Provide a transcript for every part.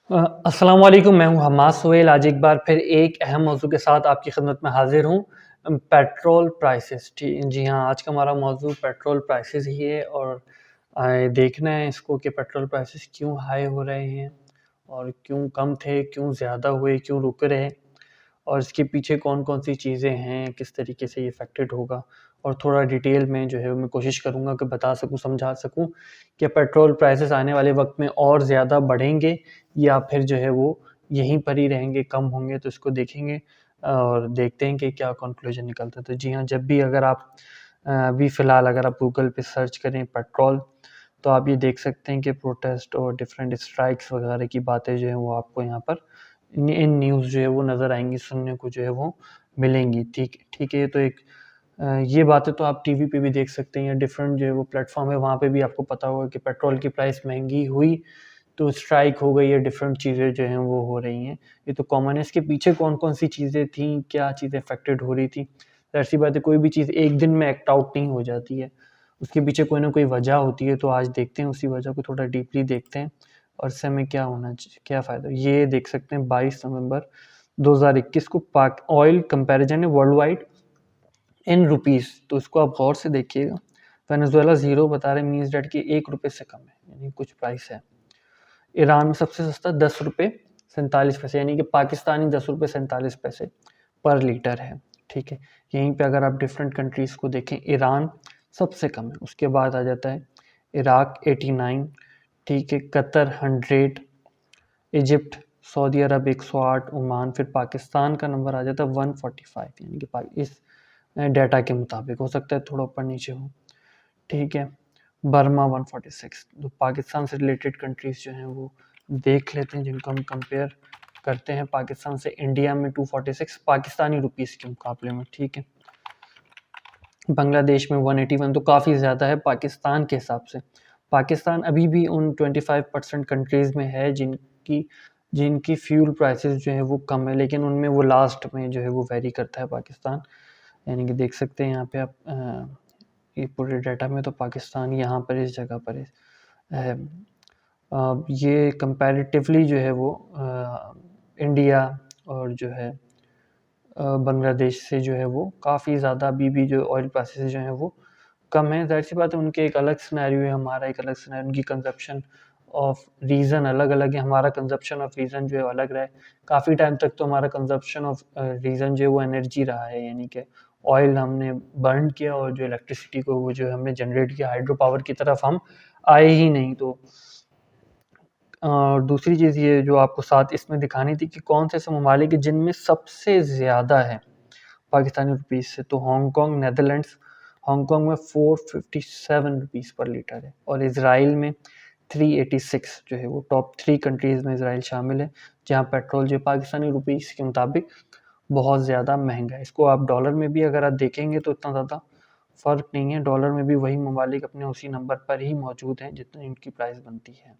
अस्सलाम वालेकुम, मैं हूँ हमास सोहेल। आज एक बार फिर एक अहम मौजू के साथ आपकी खिदमत में हाजिर हूँ। पेट्रोल प्राइसेस, जी हाँ, आज का हमारा मौजू पेट्रोल प्राइसेस ही है और देखना है इसको कि पेट्रोल प्राइसेस क्यों हाई हो रहे हैं और क्यों कम थे, क्यों ज़्यादा हुए, क्यों रुक रहे, और इसके पीछे कौन-कौन सी चीज़ें हैं, किस तरीके से ये इफ़ेक्टेड होगा, और थोड़ा डिटेल में जो है मैं कोशिश करूँगा कि बता सकूँ, समझा सकूँ कि पेट्रोल प्राइसेस आने वाले वक़्त में और ज़्यादा बढ़ेंगे या फिर जो है वो यहीं पर ही रहेंगे, कम होंगे। तो इसको देखेंगे और देखते हैं कि क्या कन्क्लूज़न निकलता है। तो जी हाँ, जब भी अगर आप अभी फ़िलहाल अगर आप गूगल पे सर्च करें पेट्रोल, तो आप ये देख सकते हैं कि प्रोटेस्ट और डिफरेंट स्ट्राइक्स वगैरह की बातें जो हैं वो आपको यहाँ पर इन न्यूज़ जो है वो नज़र आएँगी, सुनने को जो है वो मिलेंगी। ठीक है, तो एक ये बातें तो आप टीवी पे भी देख सकते हैं या डिफरेंट जो है वो प्लेटफ़ॉर्म है, वहाँ पे भी आपको पता होगा कि पेट्रोल की प्राइस महँगी हुई तो स्ट्राइक हो गई है, डिफरेंट चीज़ें जो हैं वो हो रही हैं। ये तो कॉमन है। इसके पीछे कौन-कौन सी चीज़ें थीं, क्या चीज़ें अफ़ेक्टेड हो रही थी? ज़ाहिर-सी बात है, कोई भी चीज़ एक दिन में एक्ट आउट नहीं हो जाती है। उसके पीछे कोई ना कोई वजह होती है, तो आज देखते हैं उसी वजह को थोड़ा डीपली देखते हैं और इससे हमें क्या होना चाहिए, क्या फ़ायदा। ये देख सकते हैं 22 नवंबर 2021 को पाक ऑयल कंपैरिज़न है वर्ल्ड वाइड इन रुपीज़, तो इसको आप गौर से देखिएगा। वेनेज़ुएला 0 बता रहे हैं, मीन्स दैट कि ₹1 से कम है, यानी कुछ प्राइस है। ईरान में सबसे सस्ता ₹10.47 यानी कि पाकिस्तानी ₹10.47 पर लीटर है, ठीक है। यहीं पे अगर आप डिफरेंट कंट्रीज़ को देखें, ईरान सबसे कम है, उसके बाद आ जाता है इराक 89, ठीक है, कतर 100, इजिप्ट, सऊदी अरब 108, ओमान, फिर पाकिस्तान का नंबर आ जाता है 145, यानी कि इस डाटा के मुताबिक हो सकता है थोड़ा ऊपर नीचे हो, ठीक है। बर्मा 146, तो पाकिस्तान से रिलेटेड कंट्रीज़ जो हैं वो देख लेते हैं जिनको हम कंपेयर करते हैं पाकिस्तान से। इंडिया में 246 पाकिस्तानी रुपीस के मुकाबले में, ठीक है। बांग्लादेश में 181, तो काफ़ी ज़्यादा है पाकिस्तान के हिसाब से। पाकिस्तान अभी भी उन 25% कंट्रीज़ में है जिनकी जिनकी फ्यूल प्राइसेस जो है वो कम है, लेकिन उनमें वो लास्ट में जो है वो वेरी करता है पाकिस्तान। यानी कि देख सकते हैं यहाँ पे आप ये पूरे डाटा में, तो पाकिस्तान यहाँ पर इस जगह पर है। ये कंपैरेटिवली जो है वो इंडिया और जो है बांग्लादेश से जो है वो काफ़ी ज़्यादा अभी भी जो ऑयल प्राइसेस जो हैं वो कम है। ज़ाहिर-सी बात है, उनके एक अलग सिनेरियो है, हमारा एक अलग सिनेरियो, उनकी कंज़प्शन ऑफ रीज़न अलग-अलग है, हमारा कंज़प्शन ऑफ रीज़न जो है अलग रहा है। काफ़ी टाइम तक तो हमारा कंज़प्शन ऑफ रीज़न जो है वो एनर्जी रहा है, यानी कि ऑयल हमने बर्न किया और जो इलेक्ट्रिसिटी को वो जो हमने जनरेट किया, हाइड्रो पावर की तरफ हम आए ही नहीं। तो दूसरी चीज़ ये जो आपको साथ इसमें दिखानी थी कि कौन से ऐसे ममालिक हैं जिनमें सबसे ज़्यादा है पाकिस्तानी रुपीस से, तो हांगकांग, नीदरलैंड्स, हांगकांग में 457 रुपीस पर लीटर है और इज़राइल में 386 जो है वो टॉप 3 कंट्रीज़ में इज़राइल शामिल है, जहाँ पेट्रोल जो पाकिस्तानी रुपीस के मुताबिक बहुत ज़्यादा महँगा है। इसको आप डॉलर में भी अगर आप देखेंगे तो इतना ज़्यादा फ़र्क नहीं है, डॉलर में भी वही ममालिक अपने उसी नंबर पर ही मौजूद हैं जितनी इनकी प्राइस बनती है।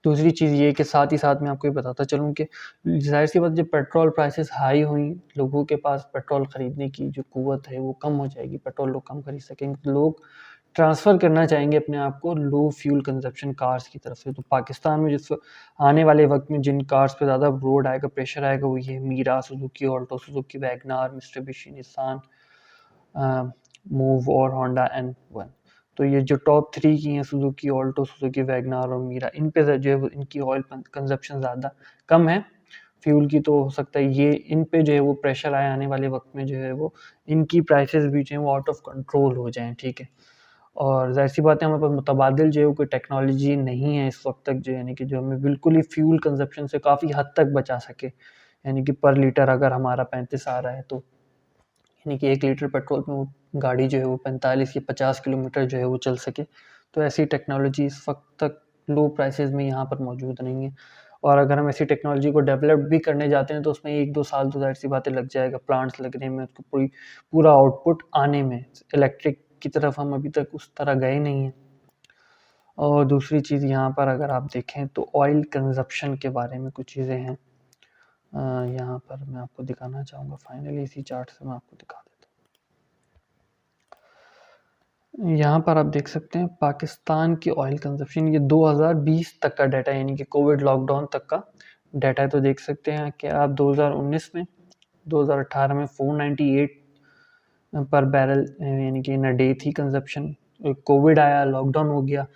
दूसरी चीज़ ये कि साथ ही साथ मैं आपको ये बताता चलूँ कि ज़ाहिर-सी बात, जब पेट्रोल प्राइसेस हाई हुई, लोगों के पास पेट्रोल खरीदने की जो क़ुव्वत है वो कम हो जाएगी, पेट्रोल लोग कम खरीद सकेंगे, तो लोग ट्रांसफ़र करना चाहेंगे अपने आप को लो फ्यूल कंज़प्शन कार्स की तरफ से। तो पाकिस्तान में जिस आने वाले वक़्त में जिन कार्स पे ज़्यादा लोड आएगा, प्रेशर आएगा, वो ये Mira, Suzuki Alto, Suzuki WagonR, Mitsubishi, Nissan, Move और होंडा N1। तो ये जो टॉप 3 की हैं, सुज़ुकी ऑल्टो, सुज़ुकी वैगनआर और मीरा, इन पे जो है वो इनकी ऑयल कंज़प्शन ज़्यादा कम है फ्यूल की, तो हो सकता है ये इन पे जो है वो प्रेशर आए आने वाले वक़्त में, जो है वो इनकी प्राइसेस भी जो है वो आउट ऑफ कंट्रोल हो जाएँ, ठीक है। और ज़ाहिर-सी बात है, हमारे पास मुतबादिल जो है कोई टेक्नोलॉजी नहीं है इस वक़्त तक, जो यानी कि जो हमें बिल्कुल ही फ्यूल कंज़प्शन से काफ़ी हद तक बचा सके। यानी कि पर लीटर अगर हमारा 35 आ रहा है, तो यानी कि 1 लीटर पेट्रोल में वो गाड़ी जो है वो 45 या 50 किलोमीटर जो है वो चल सके। तो ऐसी टेक्नोलॉजी इस वक़्त तक लो प्राइसेज़ में यहाँ पर मौजूद नहीं है, और अगर हम ऐसी टेक्नोलॉजी को डेवलप भी करने जाते हैं तो उसमें 1-2 साल तो ज़ाहिर-सी बात है लग जाएगा, प्लांट्स लगने में, उसको पूरा आउटपुट आने में। इलेक्ट्रिक की तरफ हम अभी तक उस तरह गए नहीं हैं। और दूसरी चीज़ यहाँ पर अगर आप देखें तो ऑयल कंज़प्शन के बारे में कुछ चीज़ें हैं। यहाँ पर मैं आपको दिखाना चाहूँगा, फाइनली इसी चार्ट से मैं आपको दिखा देता हूँ। यहाँ पर आप देख सकते हैं पाकिस्तान की ऑयल कंजप्शन, ये 2020 तक का डाटा यानी कि कोविड लॉकडाउन तक का डाटा है। तो देख सकते हैं कि आप 2019 में 2018 में 498 पर बैरल यानी कि इन अ डे थी कंजप्शन। कोविड आया, लॉकडाउन हो गया,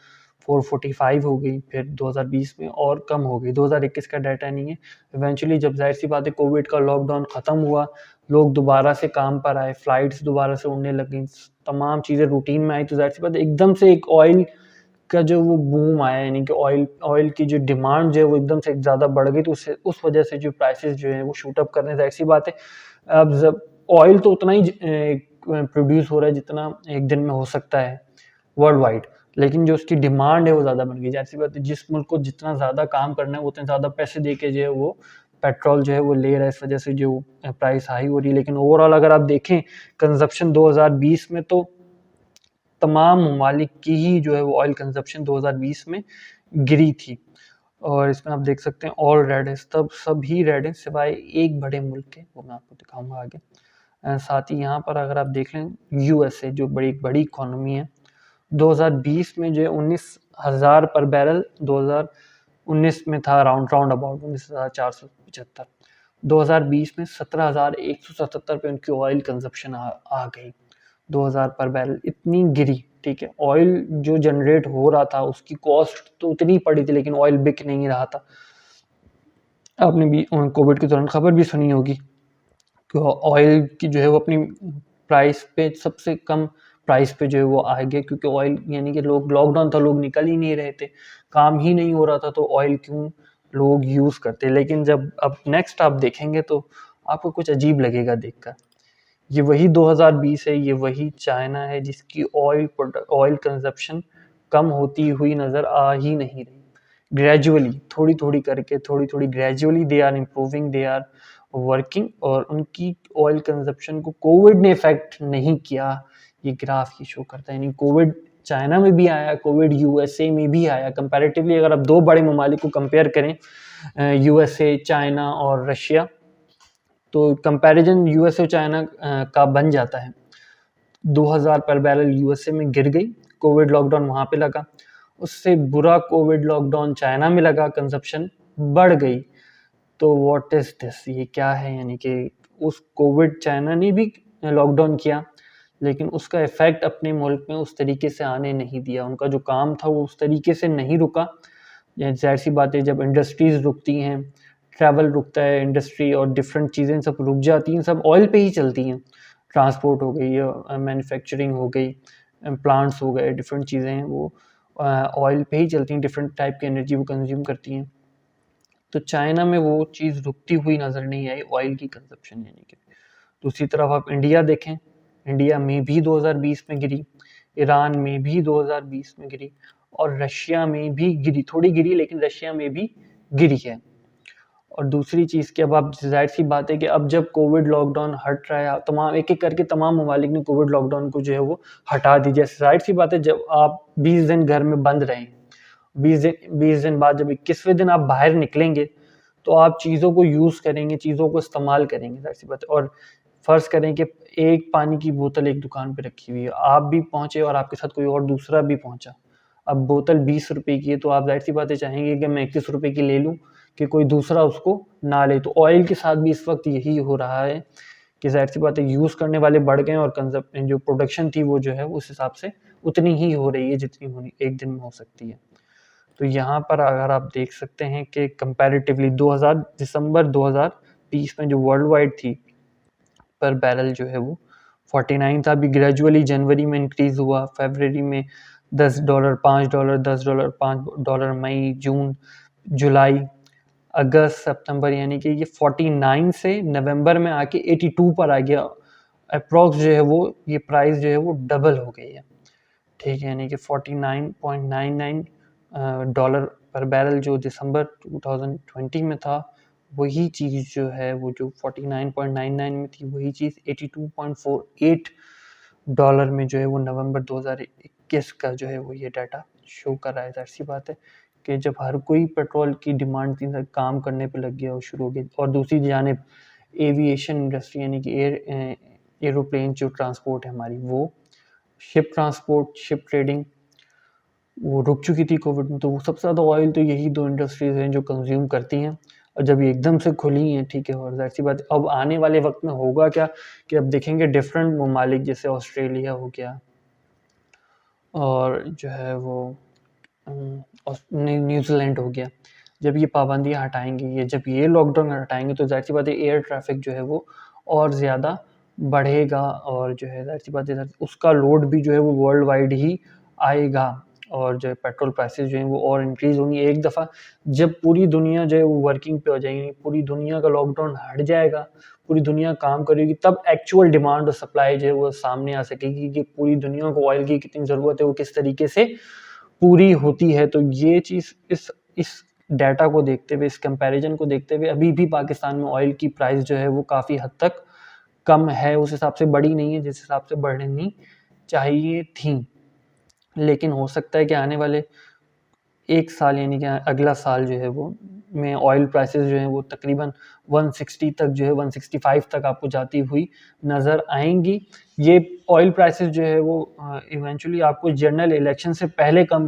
445 हो गई, फिर 2020 में और कम हो गई। 2021 का डाटा नहीं है। इवेंचुअली जब जाहिर सी बात है कोविड का लॉकडाउन ख़त्म हुआ, लोग दोबारा से काम पर आए, फ्लाइट्स दोबारा से उड़ने लगी, तमाम चीज़ें रूटीन में आई, तो जाहिर सी बात है एकदम से एक ऑयल का जो वो बूम आया, यानी कि ऑयल की जो डिमांड जो है वो एकदम से ज़्यादा बढ़ गई, तो उस वजह से जो प्राइसेस जो है वो शूट अप करने, जाहिर सी बात है अब जब ऑयल तो उतना ही प्रोड्यूस हो रहा है जितना एक दिन में हो सकता है वर्ल्ड वाइड, लेकिन जो उसकी डिमांड है वो ज़्यादा बढ़ गई। जाहिर सी बात है जिस मुल्क को जितना ज़्यादा काम करना है उतने ज़्यादा पैसे दे के जो है वो पेट्रोल जो है वो ले रहा है, इस वजह से जो प्राइस हाई हो रही है। लेकिन ओवरऑल अगर आप देखें कंजप्शन 2020 में, तो तमाम ममालिक की ही जो है वो ऑयल कंजप्शन 2020 में गिरी थी। और इसमें आप देख सकते हैं ऑल रेड है, तब सभी रेड है सिवाय एक बड़े मुल्क के, वो मैं आपको दिखाऊंगा आगे। साथ ही यहाँ पर अगर आप देख लें यूएसए जो बड़ी बड़ी इकोनॉमी है, 2020 में जो है 19,000 पर बैरल 2019 में था, राउंड अबाउट 19,475। 2020 में 17,177 पे उनकी ऑयल कंजप्शन आ गई। 2000 पर बैरल इतनी गिरी, ठीक है। ऑयल जो जनरेट हो रहा था उसकी कॉस्ट तो उतनी पड़ी थी, लेकिन ऑयल बिक नहीं रहा था। आपने भी कोविड के दौरान खबर भी सुनी होगी कि ऑयल की जो है वो अपनी प्राइस पे सबसे कम प्राइस पे जो है वो आ गया, क्योंकि ऑयल यानी कि लोग, लॉकडाउन था, लोग निकल ही नहीं रहे थे, काम ही नहीं हो रहा था, तो ऑयल क्यों लोग यूज़ करते। लेकिन जब अब नेक्स्ट आप देखेंगे तो आपको कुछ अजीब लगेगा देखकर। ये वही 2020 है, ये वही चाइना है जिसकी ऑयल कंजप्शन कम होती हुई नज़र आ ही नहीं रही। ग्रेजुअली थोड़ी थोड़ी करके, थोड़ी थोड़ी gradually they are improving, they are working, और उनकी ऑयल कंजप्शन को कोविड ने इफेक्ट नहीं किया, ये ग्राफ ही शो करता है। यानी कोविड चाइना में भी आया, कोविड यूएसए में भी आया। कंपैरेटिवली अगर आप दो बड़े ममालिक को कंपेयर करें, यूएसए, चाइना और रशिया, तो कंपैरिजन यूएसए और चाइना का बन जाता है। 2000 पर बैरल यूएसए में गिर गई, कोविड लॉकडाउन वहाँ पे लगा। उससे बुरा कोविड लॉकडाउन चाइना में लगा, कंजप्शन बढ़ गई। तो व्हाट इज दिस, ये क्या है? यानी कि उस कोविड चाइना ने भी लॉकडाउन किया, लेकिन उसका इफेक्ट अपने मुल्क में उस तरीके से आने नहीं दिया। उनका जो काम था वो उस तरीके से नहीं रुका। जाहिर सी बात है जब इंडस्ट्रीज रुकती हैं, ट्रैवल रुकता है, इंडस्ट्री और डिफरेंट चीज़ें सब रुक जाती हैं, सब ऑयल पे ही चलती हैं। ट्रांसपोर्ट हो गई, मैन्युफैक्चरिंग हो गई, प्लांट्स हो गए, डिफरेंट चीज़ें हैं वो ऑयल पे ही चलती हैं, डिफरेंट टाइप की एनर्जी वो कंज्यूम करती हैं। तो चाइना में वो चीज़ रुकती हुई नज़र नहीं आई, ऑयल की कंजप्शन यानी कि। दूसरी तरफ आप इंडिया देखें, इंडिया में भी 2020 में गिरी, ईरान में भी 2020 में गिरी, और रशिया में भी गिरी, थोड़ी गिरी लेकिन रशिया में भी गिरी है। और दूसरी चीज़ कि अब आप, जाहिर सी बात है कि अब जब कोविड लॉकडाउन हट रहा है, तमाम एक एक करके तमाम ममालिक ने कोविड लॉकडाउन को जो है वो हटा दी। जैसे जाहिर सी बात है जब आप 20 दिन घर में बंद रहें, 20 दिन बाद जब 21वें दिन आप बाहर निकलेंगे, तो आप चीज़ों को यूज़ करेंगे, चीज़ों को इस्तेमाल करेंगे, जाहिर सी बात है। और फ़र्ज़ करें कि एक पानी की बोतल एक दुकान पे रखी हुई है, आप भी पहुँचे और आपके साथ कोई और दूसरा भी पहुँचा। अब बोतल 20 रुपए की है, तो आप ज़ाहिर-सी बात है चाहेंगे कि मैं 21 रुपए की ले लूँ, कि कोई दूसरा उसको ना ले। तो ऑयल के साथ भी इस वक़्त यही हो रहा है कि ज़ाहिर-सी बात है यूज़ करने वाले बढ़ गए हैं, और जो प्रोडक्शन थी वो जो है उस हिसाब से उतनी ही हो रही है जितनी होनी एक दिन में हो सकती है। तो यहाँ पर अगर आप देख सकते हैं कि कंपैरेटिवली दिसंबर 2020 में जो वर्ल्ड वाइड थी पर बैरल जो है वो 49 था। अभी ग्रेजुअली जनवरी में इंक्रीज़ हुआ, फरवरी में $10, $5, $10, $5, मई, जून, जुलाई, अगस्त, सितंबर, यानी कि ये 49 से नवंबर में आके 82 पर आ गया। अप्रॉक्स जो है वो ये प्राइस जो है वो डबल हो गई है, ठीक है। यानी कि 49.99 डॉलर पर बैरल जो दिसंबर 2020 में था, वही चीज़ जो है वो जो 49.99 में थी, वही चीज़ 82.48 डॉलर में जो है वो नवंबर 2021 का जो है वो ये डाटा शो कर रहा है। ज़ाहिर सी बात है कि जब हर कोई पेट्रोल की डिमांड थी, काम करने पे लग गया और शुरू हो गई। और दूसरी जानिब एविएशन इंडस्ट्री यानी कि एरोप्लेन जो ट्रांसपोर्ट है हमारी, वो शिप ट्रांसपोर्ट, शिप ट्रेडिंग वो रुक चुकी थी कोविड में, तो वो सबसे ज़्यादा ऑयल तो यही 2 इंडस्ट्रीज़ हैं जो कंज़्यूम करती हैं। और जब ये एकदम से खुली हैं, ठीक है, और ज़ाहिर-सी बात है अब आने वाले वक़्त में होगा क्या कि अब देखेंगे डिफरेंट ममालिक जैसे ऑस्ट्रेलिया हो गया और जो है वो न्यूज़ीलैंड हो गया। जब ये पाबंदियाँ हटाएँगे, ये जब ये लॉकडाउन हटाएँगे तो ज़ाहिर-सी बात है एयर ट्रैफ़िक जो है वो और ज़्यादा बढ़ेगा और जो है ज़ाहिर-सी बात है उसका लोड भी जो है वो वर्ल्ड वाइड ही आएगा और जो है पेट्रोल प्राइसेस जो हैं वो और इंक्रीज़ होंगी। एक दफ़ा जब पूरी दुनिया जो है वो वर्किंग पे हो जाएगी, पूरी दुनिया का लॉकडाउन हट जाएगा, पूरी दुनिया काम करेगी, तब एक्चुअल डिमांड और सप्लाई जो है वो सामने आ सकेगी कि पूरी दुनिया को ऑयल की कितनी ज़रूरत है, वो किस तरीके से पूरी होती है। तो ये चीज़ इस डाटा को देखते हुए, इस कंपैरिज़न को देखते हुए अभी भी पाकिस्तान में ऑयल की प्राइस जो है वो काफ़ी हद तक कम है, उस हिसाब से बढ़ी नहीं है जिस हिसाब से बढ़नी चाहिए थी। लेकिन हो सकता है कि आने वाले 1 साल यानी कि अगला साल जो है वो में ऑयल प्राइसेस जो हैं वो तकरीबन 160 तक जो है 165 तक आपको जाती हुई नज़र आएँगी। ये ऑयल प्राइसेस जो है वो इवेंचुअली आपको जनरल इलेक्शन से पहले कम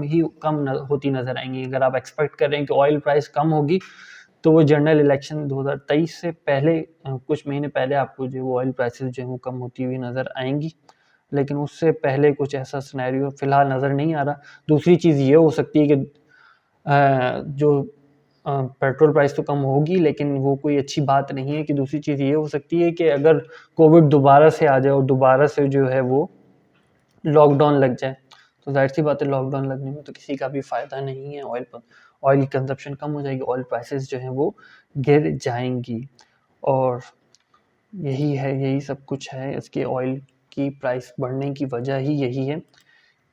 होती नज़र आएँगी। अगर आप एक्सपेक्ट कर रहे हैं कि ऑयल प्राइस कम होगी, तो वो जनरल इलेक्शन 2023 से पहले कुछ महीने पहले आपको जो है वो ऑयल प्राइसेस जो है वो कम होती हुई नज़र आएँगी। लेकिन उससे पहले कुछ ऐसा सिनेरियो फ़िलहाल नज़र नहीं आ रहा। दूसरी चीज़ ये हो सकती है कि जो पेट्रोल प्राइस तो कम होगी लेकिन वो कोई अच्छी बात नहीं है कि दूसरी चीज़ ये हो सकती है कि अगर कोविड दोबारा से आ जाए और दोबारा से जो है वो लॉकडाउन लग जाए, तो ज़ाहिर-सी बात है लॉकडाउन लगने में तो किसी का भी फ़ायदा नहीं है, ऑयल की कंज़प्शन कम हो जाएगी, ऑयल प्राइसेस जो हैं वो गिर जाएँगी और यही सब कुछ है, इसके ऑयल की प्राइस बढ़ने की वजह ही यही है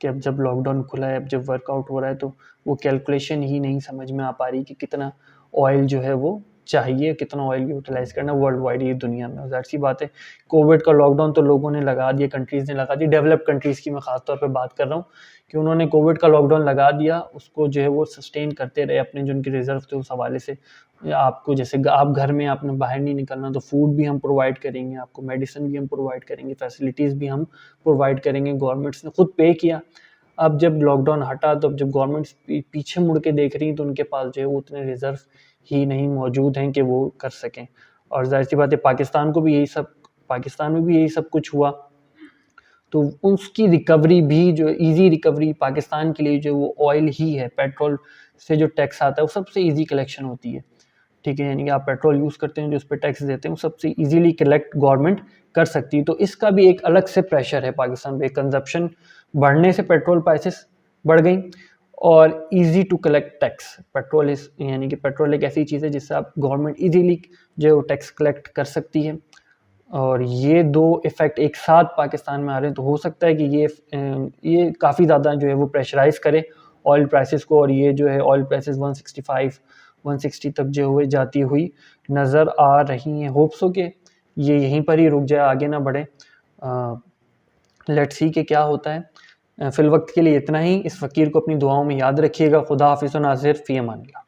कि अब जब लॉकडाउन खुला है, अब जब वर्कआउट हो रहा है तो वो कैलकुलेशन ही नहीं समझ में आ पा रही कि कितना ऑयल जो है वो चाहिए, कितना ऑयल यूटिलाइज़ करना वर्ल्ड वाइड ये दुनिया में। ज़ाहिर-सी बात है कोविड का लॉकडाउन तो लोगों ने लगा दिया, कंट्रीज़ ने लगा दिया, डेवलप्ड कंट्रीज़ की मैं ख़ास तौर पे बात कर रहा हूँ कि उन्होंने कोविड का लॉकडाउन लगा दिया, उसको जो है वो सस्टेन करते रहे अपने जो उनके रिज़र्व थे उस हवाले से। या आपको जैसे आप घर में आपने बाहर नहीं निकलना तो फूड भी हम प्रोवाइड करेंगे, आपको मेडिसिन भी हम प्रोवाइड करेंगे, फैसिलिटीज़ भी हम प्रोवाइड करेंगे, गवर्नमेंट्स ने खुद पे किया। अब जब लॉकडाउन हटा तो अब जब गवर्नमेंट्स पीछे मुड़ के देख रही हैं तो उनके पास जो है वो उतने रिज़र्व ही नहीं मौजूद हैं कि वो कर सकें। और ज़ाहिर-सी बात है पाकिस्तान में भी यही सब कुछ हुआ। तो उसकी रिकवरी भी जो ईज़ी रिकवरी पाकिस्तान के लिए जो वो ऑयल ही है, पेट्रोल से जो टैक्स आता है वो सबसे ईज़ी कलेक्शन होती है। ठीक है? यानी कि आप पेट्रोल यूज़ करते हैं जो उस पे टैक्स देते हैं वो सबसे ईज़िली कलेक्ट गवर्नमेंट कर सकती है। तो इसका भी एक अलग से प्रेशर है पाकिस्तान पे, कंज़प्शन बढ़ने से पेट्रोल प्राइसेस बढ़ गई और ईज़ी टू कलेक्ट टैक्स। यानी कि पेट्रोल एक ऐसी चीज़ है जिससे आप गवर्नमेंट ईज़िली जो है वो टैक्स कलेक्ट कर सकती है। और ये 2 इफ़ेक्ट एक साथ पाकिस्तान में आ रहे हैं तो हो सकता है कि ये काफ़ी ज़्यादा जो है वो प्रेशराइज़ करे ऑयल प्राइसेस को और ये जो है ऑयल प्राइसेस 165 160 तक जो हुए जाती हुई नज़र आ रही हैं। होप्स हो कि ये यहीं पर ही रुक जाए, आगे ना बढ़े। लेट्स सी कि क्या होता है। फ़िल वक़्त के लिए इतना ही। इस फ़कीर को अपनी दुआओं में याद रखिएगा। खुदा हाफ़िज़ व नाज़िर फ़ी अमानिल्लाह।